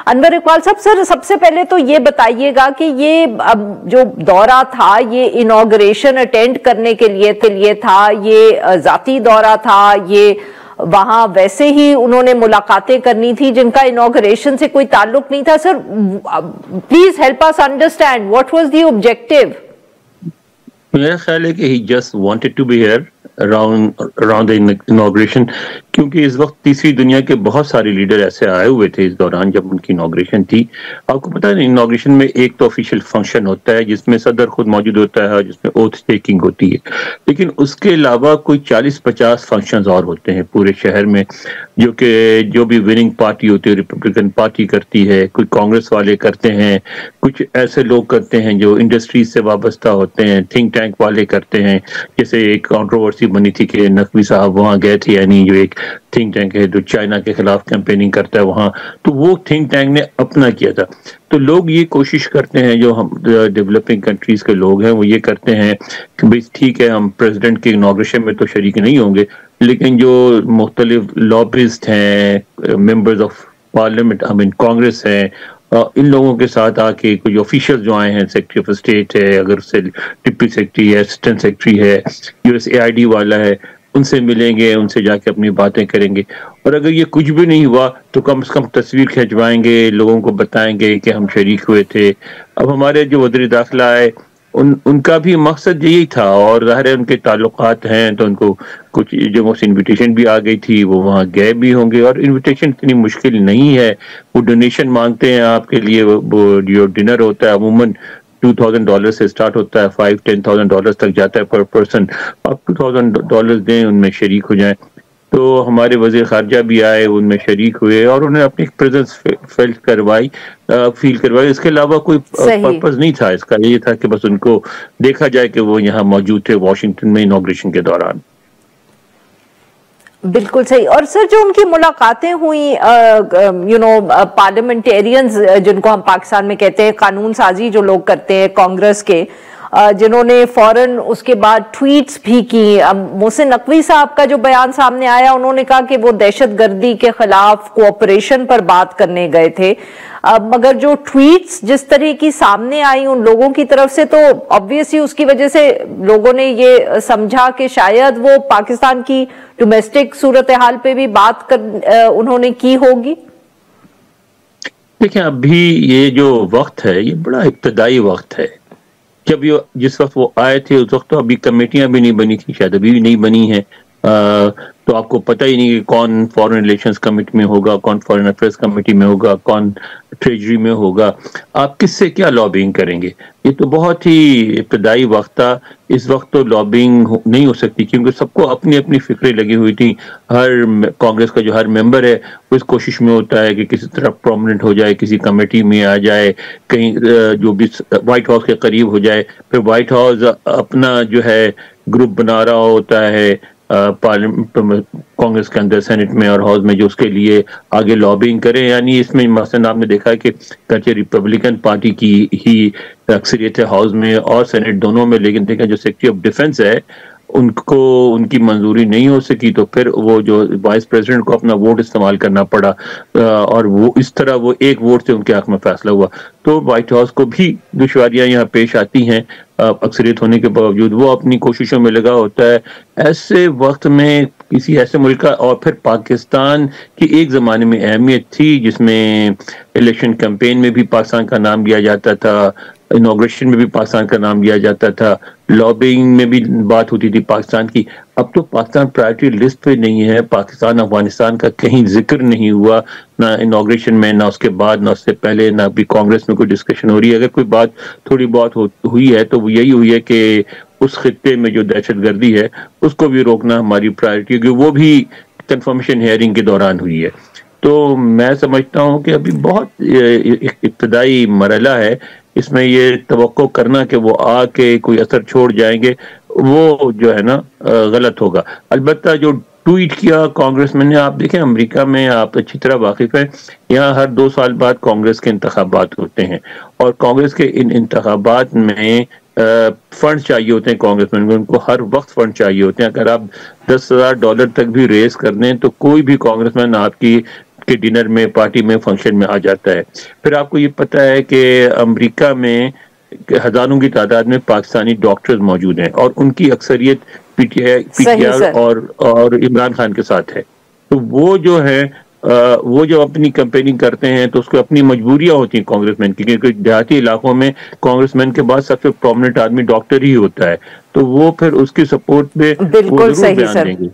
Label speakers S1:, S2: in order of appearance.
S1: انور اقبال صاحب، سر سب سے پہلے تو یہ بتائیے گا کہ یہ جو دورہ تھا یہ انوگریشن اٹینڈ کرنے کے لیے تھا، یہ ذاتی دورہ تھا، یہ وہاں ویسے ہی انہوں نے ملاقاتیں کرنی تھی جن کا انوگریشن سے کوئی تعلق نہیں تھا؟ Sir please help us understand what was the objective.
S2: میرا خیال ہے کہ he just wanted to be here around the inauguration، کیونکہ اس وقت تیسری دنیا کے بہت سارے لیڈر ایسے آئے ہوئے تھے اس دوران جب ان کی انوگریشن تھی. آپ کو پتا ہے انوگریشن میں ایک تو آفیشیل فنکشن ہوتا ہے جس میں صدر خود موجود ہوتا ہے، جس میں اوتھ ٹیکنگ ہوتی ہے، لیکن اس کے علاوہ کوئی 40-50 فنکشنز اور ہوتے ہیں پورے شہر میں، جو بھی وننگ پارٹی ہوتی ہے، ریپبلکن پارٹی کرتی ہے، کوئی کانگریس والے کرتے ہیں، کچھ ایسے لوگ کرتے ہیں جو انڈسٹریز سے وابستہ ہوتے ہیں، تھنک ٹینک والے کرتے ہیں. جیسے ایک کانٹروورسی بنی تھی کہ نقوی صاحب وہاں گئے تھے، یعنی جو ایک تھنک ٹینک ہے جو چائنا کے خلاف کیمپیننگ کرتا ہے وہاں، تو وہ تھنک ٹینک نے اپنا کیا تھا. تو لوگ یہ کوشش کرتے ہیں، جو ہم ڈیولپنگ کنٹریز کے لوگ ہیں وہ یہ کرتے ہیں کہ بھئی ٹھیک ہے ہم پریزیڈنٹ کے انوگریشن میں تو شریک نہیں ہوں گے، لیکن جو مختلف لابسٹ ہیں، ممبرز آف پارلیمنٹ، کانگریس ہیں، ان لوگوں کے ساتھ آ کے کچھ آفیشل جو آئے ہیں، سیکرٹری آف اسٹیٹ ہے، اگر سے ڈپٹی سیکرٹری ہے، اسسٹنٹ سیکرٹری ہے، USAID والا ہے، ان سے ملیں گے، ان سے جا کے اپنی باتیں کریں گے. اور اگر یہ کچھ بھی نہیں ہوا تو کم سے کم تصویر کھنچوائیں گے، لوگوں کو بتائیں گے کہ ہم شریک ہوئے تھے. اب ہمارے جو وزیر داخلہ آئے ان کا بھی مقصد یہی تھا، اور ظاہر ہے ان کے تعلقات ہیں تو ان کو کچھ جو انویٹیشن بھی آ گئی تھی، وہ وہاں گئے بھی ہوں گے. اور انویٹیشن اتنی مشکل نہیں ہے، وہ ڈونیشن مانگتے ہیں آپ کے لیے. وہ جو ڈنر ہوتا ہے عموماً $2,000 سے سٹارٹ ہوتا ہے، $5,000-10,000 تک جاتا ہے پر پرسن. آپ $2,000 دیں، ان میں شریک ہو جائیں. تو ہمارے وزیر خارجہ بھی آئے، ان میں شریک ہوئے اور انہیں اپنی پریزنس فیل کروائی. اس کے علاوہ کوئی پرپز نہیں تھا اس کا، یہ تھا کہ بس ان کو دیکھا جائے کہ وہ یہاں موجود تھے واشنگٹن میں انوگریشن کے دوران.
S1: بالکل صحیح. اور سر جو ان کی ملاقاتیں ہوئیں پارلیمنٹیرینز جن کو ہم پاکستان میں کہتے ہیں، قانون سازی جو لوگ کرتے ہیں کانگریس کے، جنہوں نے فوراً اس کے بعد ٹویٹس بھی کی. محسن نقوی صاحب کا جو بیان سامنے آیا، انہوں نے کہا کہ وہ دہشت گردی کے خلاف کوآپریشن پر بات کرنے گئے تھے، مگر جو ٹویٹس جس طرح کی سامنے آئی ان لوگوں کی طرف سے، تو obviously اس کی وجہ سے لوگوں نے یہ سمجھا کہ شاید وہ پاکستان کی ڈومیسٹک صورتحال پہ بھی بات انہوں نے کی ہوگی.
S2: دیکھیں ابھی یہ جو وقت ہے یہ بڑا ابتدائی وقت ہے. جس وقت وہ آئے تھے اس وقت تو ابھی کمیٹیاں بھی نہیں بنی تھی، شاید ابھی بھی نہیں بنی ہیں. تو آپ کو پتہ ہی نہیں کہ کون فارن ریلیشنز کمیٹی میں ہوگا، کون فارن افیئرز کمیٹی میں ہوگا، کون ٹریجری میں ہوگا. آپ کس سے کیا لابنگ کریں گے؟ یہ تو بہت ہی ابتدائی وقت تھا. اس وقت تو لابنگ نہیں ہو سکتی کیونکہ سب کو اپنی اپنی فکریں لگی ہوئی تھیں. کانگریس کا جو ہر ممبر ہے وہ اس کوشش میں ہوتا ہے کہ کسی طرح پرومننٹ ہو جائے، کسی کمیٹی میں آ جائے، کہیں جو بھی وائٹ ہاؤس کے قریب ہو جائے. پھر وائٹ ہاؤس اپنا جو ہے گروپ بنا رہا ہوتا ہے کانگریس کے اندر، سینٹ میں اور ہاؤس میں، جو اس کے لیے آگے لابنگ کریں. یعنی اس میں مثلا آپ نے دیکھا کہ گرچہ ریپبلکن پارٹی کی ہی اکثریت ہے ہاؤس میں اور سینٹ دونوں میں، لیکن دیکھیں جو سیکرٹری آف ڈیفنس ہے ان کی منظوری نہیں ہو سکی، تو پھر وہ جو وائس پریزیڈنٹ کو اپنا ووٹ استعمال کرنا پڑا، اور وہ اس طرح وہ ایک ووٹ سے ان کے حق میں فیصلہ ہوا. تو وائٹ ہاؤس کو بھی دشواریاں یہاں پیش آتی ہیں اکثریت ہونے کے باوجود. وہ اپنی کوششوں میں لگا ہوتا ہے. ایسے وقت میں کسی ایسے ملک کا، اور پھر پاکستان کی ایک زمانے میں اہمیت تھی جس میں الیکشن کیمپین میں بھی پاکستان کا نام لیا جاتا تھا، انوگریشن میں بھی پاکستان کا نام لیا جاتا تھا، لابنگ میں بھی بات ہوتی تھی پاکستان کی. اب تو پاکستان پرائرٹی لسٹ پہ نہیں ہے. پاکستان افغانستان کا کہیں ذکر نہیں ہوا، نہ انوگریشن میں، نہ اس کے بعد، نہ اس سے پہلے، نہ بھی کانگریس میں کوئی ڈسکشن ہو رہی ہے. اگر کوئی بات تھوڑی بہت ہوئی ہے تو وہ یہی ہوئی ہے کہ اس خطے میں جو دہشت گردی ہے اس کو بھی روکنا ہماری پرائرٹی ہے، کہ وہ بھی کنفرمیشن ہیئرنگ کے دوران ہوئی ہے. تو میں سمجھتا ہوں کہ ابھی بہت ابتدائی مرحلہ ہے. اس میں یہ توقع کرنا کہ وہ آ کے کوئی اثر چھوڑ جائیں گے، وہ جو ہے نا غلط ہوگا. البتہ جو ٹویٹ کیا کانگریس میں نے، آپ دیکھیں امریکہ میں آپ اچھی طرح واقف ہیں، یہاں ہر 2 سال بعد کانگریس کے انتخابات ہوتے ہیں، اور کانگریس کے ان انتخابات میں فنڈ چاہیے ہوتے ہیں کانگریس میں، ان کو ہر وقت فنڈ چاہیے ہوتے ہیں. اگر آپ $10,000 تک بھی ریز کر دیں تو کوئی بھی کانگریس مین آپ کی کے ڈنر میں، پارٹی میں، فنکشن میں آ جاتا ہے. پھر آپ کو یہ پتہ ہے کہ امریکہ میں ہزاروں کی تعداد میں پاکستانی ڈاکٹرز موجود ہیں اور ان کی اکثریت پی ٹی آر اور عمران خان کے ساتھ ہے. تو وہ جو ہے وہ جو اپنی کمپیننگ کرتے ہیں تو اس کو اپنی مجبوریاں ہوتی ہیں کانگریس مین کی، کیونکہ دیہاتی علاقوں میں کانگریس مین کے بعد سب سے پرومننٹ آدمی ڈاکٹر ہی ہوتا ہے، تو وہ پھر اس کی سپورٹ میں وہ
S1: بالکل
S2: ضرور
S1: صحیح
S2: بیان
S1: سر.
S2: دیں گے.